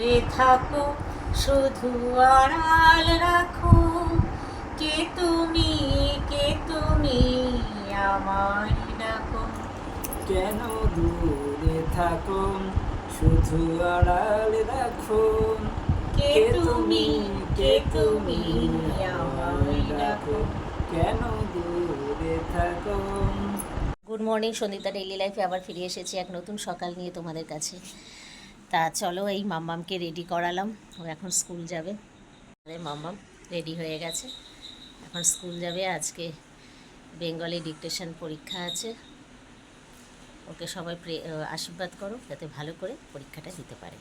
দূরে থাকো শুধু আড়াল রাখো, কে তুমি আমায় ডাকো। কেন দূরে থাকো শুধু আড়াল রাখো, কে তুমি আমায় ডাকো। কেন দূরে থাকো। গুড মর্নিং, সন্ধিতা ডেইলি লাইফে আবার ফিরে এসেছি এক নতুন সকাল নিয়ে তোমাদের কাছে। তা চলো, এই মাম্মামকে রেডি করালাম, ও এখন স্কুল যাবে। মাম্মাম রেডি হয়ে গেছে, এখন স্কুল যাবে। আজকে বেঙ্গলি ডিকটেশন পরীক্ষা আছে, ওকে সবাই আশীর্বাদ করো যাতে ভালো করে পরীক্ষাটা দিতে পারে।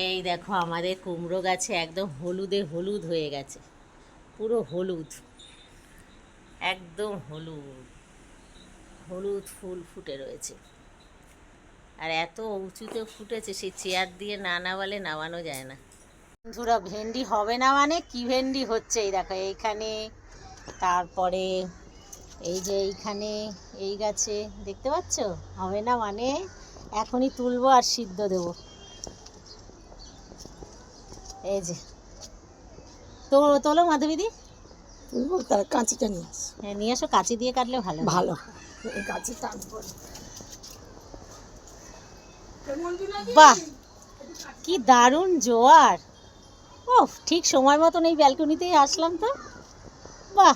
এই দেখো, আমাদের কুমড়ো গাছে একদম হলুদে হলুদ হয়ে গেছে, পুরো হলুদ, একদম হলুদ হলুদ ফুল ফুটে রয়েছে। আর এত উঁচুতে ফুটেছে, সেই চেয়ার দিয়ে না নামালে নামানো যায় না। বন্ধুরা, ভেন্ডি হবে না মানে কি ভেন্ডি হচ্ছে, এই দেখো এইখানে, তারপরে এই যে এইখানে, এই গাছে দেখতে পাচ্ছ, হবে না মানে এখনই তুলবো আর সিদ্ধ দেবো। এই যে তোলো মাধবীদি, তুলবো, তার কাঁচিটা নিয়ে আস। হ্যাঁ নিয়ে আসো, কাঁচি দিয়ে কাটলে ভালো ভালো, এই কাঁচি টানবো। বাহ, কি দারুণ জোয়ার! ও ঠিক সময় মতন এই ব্যালকনিতেই আসলাম তো। বাহ,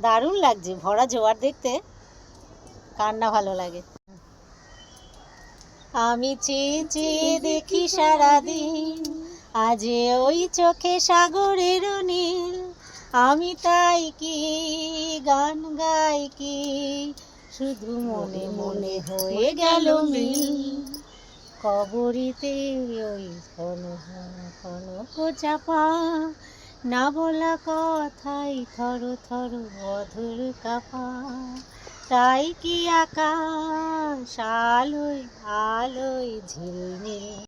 দারুণ লাগছে ভরা জোয়ার দেখতে, কার না ভালো লাগে। আমি চেয়ে চেয়ে দেখি সারাদিন, আজ ওই চোখে সাগরের নীল, আমি তাই কি গান গাই কি, শুধু মনে মনে হয়ে গেল মিল। কবরীতে ওই কনক চাপা, না বলা কথাই থর থর অধর কাপা, তাই কি আকাশ আলোয় আলোয় ঝিলমিল।